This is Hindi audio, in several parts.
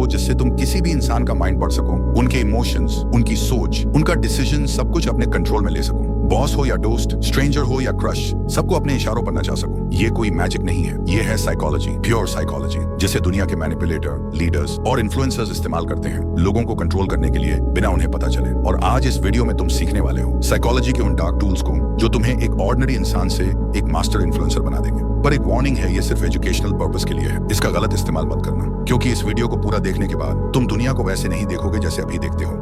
हो जिससे तुम किसी भी इंसान का माइंड पढ़ सको, उनके इमोशंस, उनकी सोच, उनका डिसीजन, सब कुछ अपने कंट्रोल में ले सको। बॉस हो या दोस्त, स्ट्रेंजर हो या क्रश, सबको अपने इशारों पर नचा सको। ये कोई मैजिक नहीं है, ये है साइकोलॉजी, प्योर साइकोलॉजी, जिसे दुनिया के मैनिपुलेटर, लीडर्स और इन्फ्लुएंसर्स इस्तेमाल करते हैं लोगों को कंट्रोल करने के लिए बिना उन्हें पता चले। और आज इस वीडियो में तुम सीखने वाले हो साइकोलॉजी के उन डार्क टूल्स को जो तुम्हें एक ऑर्डिनरी इंसान से एक मास्टर इन्फ्लुएंसर बना देंगे। पर एक वार्निंग है, ये सिर्फ एजुकेशनल पर्पस के लिए है, इसका गलत इस्तेमाल मत करना, क्योंकि इस वीडियो को पूरा देखने के बाद तुम दुनिया को वैसे नहीं देखोगे जैसे अभी देखते हो।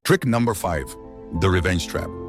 Trick number 5, the revenge trap.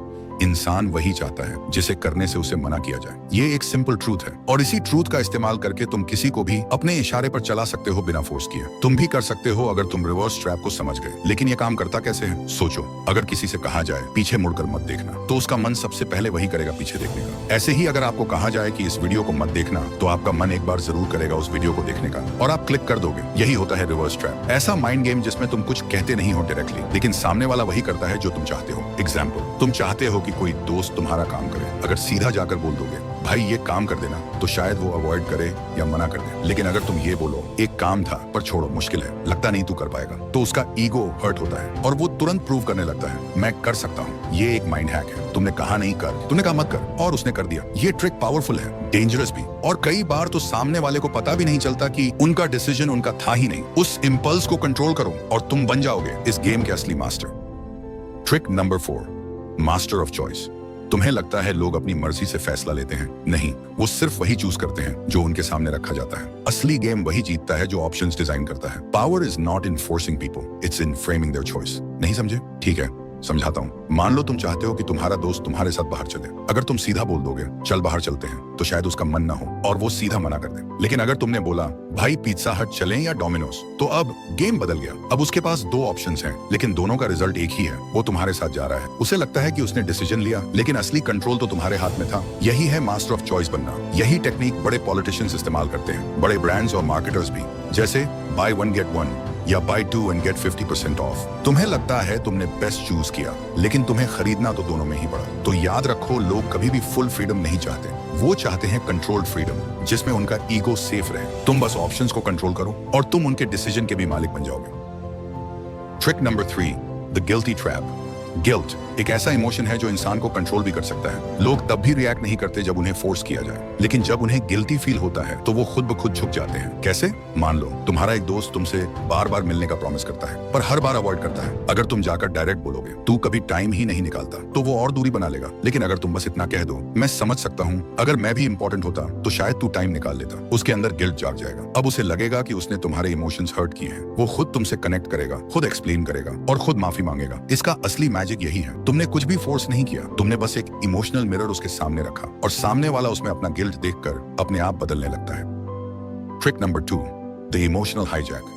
इंसान वही चाहता है जिसे करने से उसे मना किया जाए। ये एक सिंपल ट्रूथ है और इसी ट्रूथ का इस्तेमाल करके तुम किसी को भी अपने इशारे पर चला सकते हो बिना फोर्स किए। तुम भी कर सकते हो अगर तुम रिवर्स ट्रैप को समझ गए। लेकिन ये काम करता कैसे है? सोचो, अगर किसी से कहा जाए पीछे मुड़कर मत देखना, तो उसका मन सबसे पहले वही करेगा, पीछे देखने का। ऐसे ही अगर आपको कहा जाए कि इस वीडियो को मत देखना, तो आपका मन एक बार जरूर करेगा उस वीडियो को देखने का और आप क्लिक कर दोगे। यही होता है रिवर्स ट्रैप, ऐसा माइंड गेम जिसमें तुम कुछ कहते नहीं हो डायरेक्टली, लेकिन सामने वाला वही करता है जो तुम चाहते हो। एग्जाम्पल, तुम चाहते हो कि कोई दोस्त तुम्हारा काम करे। अगर सीधा जाकर बोल दोगे भाई ये काम कर देना, तो शायद वो अवॉइड करे या मना कर दे। लेकिन अगर तुम ये बोलो एक काम था पर छोड़ो, मुश्किल है, लगता नहीं तू कर पाएगा, तो उसका ईगो हर्ट होता है और वो तुरंत प्रूव करने लगता है मैं कर सकता हूँ। ये एक माइंड हैक है। तुमने कहा नहीं कर, तुमने कहा मत कर और उसने कर दिया। ये ट्रिक पावरफुल है, डेंजरस भी, और कई बार तो सामने वाले को पता भी नहीं चलता कि उनका डिसीजन उनका था ही नहीं। उस इंपल्स को कंट्रोल करो और तुम बन जाओगे इस गेम के असली master. Trick number 4, master of choice. तुम्हें लगता है लोग अपनी मर्जी से फैसला लेते हैं? नहीं, वो सिर्फ वही चूज करते हैं जो उनके सामने रखा जाता है। असली गेम वही जीतता है जो ऑप्शंस डिजाइन करता है। Power is not in forcing people, it's in framing their choice. नहीं समझे? ठीक है, समझाता हूँ। मान लो तुम चाहते हो कि तुम्हारा दोस्त तुम्हारे साथ बाहर चले। अगर तुम सीधा बोल दोगे चल बाहर चलते हैं, तो शायद उसका मन ना हो और वो सीधा मना कर दे। लेकिन अगर तुमने बोला भाई पिज्जा हट चलें या डोमिनोज, तो अब गेम बदल गया। अब उसके पास 2 ऑप्शंस हैं, लेकिन दोनों का रिजल्ट एक ही है। वो तुम्हारे साथ जा रहा है। उसे लगता है कि उसने डिसीजन लिया, लेकिन असली कंट्रोल तो तुम्हारे हाथ में था। यही है मास्टर ऑफ चॉइस बनना। यही टेक्निक बड़े पॉलिटिशियंस इस्तेमाल करते हैं, बड़े ब्रांड्स और मार्केटर्स भी, जैसे बाय 1 गेट 1 या बाय 2 एंड गेट 50% ऑफ। तुम्हें लगता है तुमने बेस्ट चूज किया, लेकिन तुम्हें खरीदना तो दोनों में ही पड़ा। तो याद रखो, लोग कभी भी फुल फ्रीडम नहीं चाहते, वो चाहते हैं कंट्रोल्ड फ्रीडम, जिसमें उनका ईगो सेफ रहे। तुम बस ऑप्शंस को कंट्रोल करो और तुम उनके डिसीजन के भी मालिक बन जाओगे। Trick number 3, the guilty trap. Guilt एक ऐसा इमोशन है जो इंसान को कंट्रोल भी कर सकता है। लोग तब भी रिएक्ट नहीं करते जब उन्हें फोर्स किया जाए, लेकिन जब उन्हें गिल्टी फील होता है तो वो खुद ब खुद झुक जाते हैं। कैसे? मान लो तुम्हारा एक दोस्त तुमसे बार बार मिलने का प्रॉमिस करता है, पर हर बार अवॉइड करता है। अगर तुम जाकर डायरेक्ट बोलोगे तू कभी टाइम ही नहीं निकालता, तो वो और दूरी बना लेगा। लेकिन अगर तुम बस इतना कह दो मैं समझ सकता हूँ, अगर मैं भी इंपॉर्टेंट होता तो शायद तू टाइम निकाल लेता, उसके अंदर गिल्ट जाग जाएगा। अब उसे लगेगा कि उसने तुम्हारे इमोशंस हर्ट किए हैं। वो खुद तुमसे कनेक्ट करेगा, खुद एक्सप्लेन करेगा और खुद माफी मांगेगा। इसका असली मैजिक यही है, तुमने कुछ भी फोर्स नहीं किया, तुमने बस एक इमोशनल मिरर उसके सामने रखा और सामने वाला उसमें अपना गिल्ट देखकर अपने आप बदलने लगता है। Trick number 2, the emotional hijack.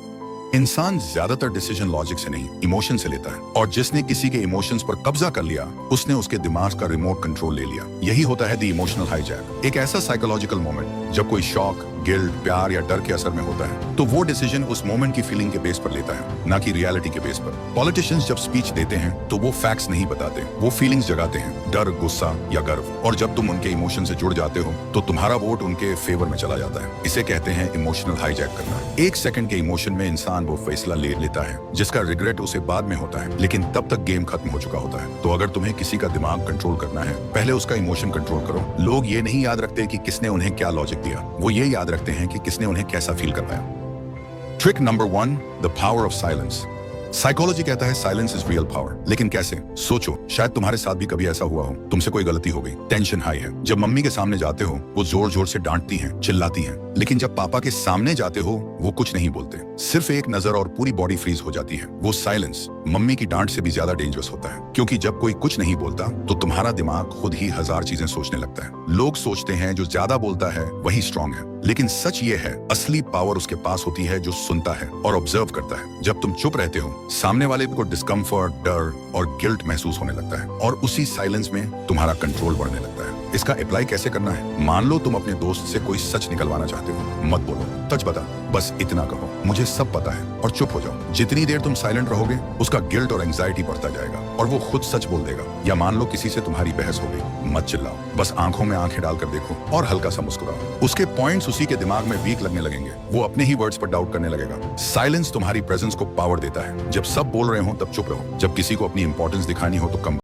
इंसान ज्यादातर डिसीजन लॉजिक से नहीं, इमोशन से लेता है, और जिसने किसी के इमोशंस पर कब्जा कर लिया उसने उसके दिमाग का रिमोट कंट्रोल ले लिया। यही होता है द इमोशनल हाईजैक। एक ऐसा साइकोलॉजिकल मोमेंट जब कोई शॉक, गिल्ट, प्यार या डर के असर में होता है, तो वो डिसीजन उस मोमेंट की फीलिंग के बेस पर लेता है, ना कि रियलिटी के बेस पर। पॉलिटिशियंस जब स्पीच देते हैं तो वो फैक्ट्स नहीं बताते, वो फीलिंग्स जगाते हैं, डर, गुस्सा या गर्व। और जब तुम उनके इमोशन से जुड़ जाते हो तो तुम्हारा वोट उनके फेवर में चला जाता है। इसे कहते हैं इमोशनल हाईजैक करना। 1 सेकंड के इमोशन में इंसान वो फैसला ले लेता है जिसका रिग्रेट उसे बाद में होता है, लेकिन तब तक गेम खत्म हो चुका होता है। तो अगर तुम्हें किसी का दिमाग कंट्रोल करना है, पहले उसका इमोशन कंट्रोल करो। लोग ये नहीं याद रखते कि किसने उन्हें क्या लॉजिक दिया, वो ये याद रखते हैं कि किसने उन्हें कैसा फील करवाया। Trick number 1, the power of silence. Psychology कहता है साइलेंस इज रियल पावर। लेकिन कैसे? सोचो, शायद तुम्हारे साथ भी कभी ऐसा हुआ हो, तुमसे कोई गलती हो गई, टेंशन हाई है। जब मम्मी के सामने जाते हो वो जोर जोर से डांटती हैं, चिल्लाती हैं, लेकिन जब पापा के सामने जाते हो वो कुछ नहीं बोलते, सिर्फ एक नजर और पूरी बॉडी फ्रीज हो जाती है। वो साइलेंस मम्मी की डांट से भी ज्यादा डेंजरस होता है, क्योंकि जब कोई कुछ नहीं बोलता तो तुम्हारा दिमाग खुद ही 1000 चीजें सोचने लगता है। लोग सोचते हैं जो ज्यादा बोलता है वही स्ट्रांग है, लेकिन सच ये है असली पावर उसके पास होती है जो सुनता है और ऑब्जर्व करता है। जब तुम चुप रहते हो, सामने वाले को डिस्कम्फर्ट, डर और गिल्ट महसूस होने लगता है और उसी साइलेंस में तुम्हारा कंट्रोल बढ़ने लगता है। इसका अप्लाई कैसे करना है? मान लो तुम अपने दोस्त से कोई सच निकलवाना चाहते हो, मत बोलो सच बता, बस इतना कहो मुझे सब पता है और चुप हो जाओ। जितनी देर तुम साइलेंट रहोगे उसका गिल्ट और एंजाइटी बढ़ता जाएगा और वो खुद सच बोल देगा। या मान लो किसी से तुम्हारी बहस हो गई, मत चिल्लाओ, बस आंखों में आंखें डालकर देखो और हल्का सा मुस्कुराओ। उसके पॉइंट्स उसी के दिमाग में वीक लगने लगेंगे, वो अपने ही वर्ड्स पर डाउट करने लगेगा। साइलेंस तुम्हारी प्रेजेंस को पावर देता है। जब सब बोल रहे हो तब चुप रहो, जब किसी को अपनी इंपॉर्टेंस दिखानी हो तो कम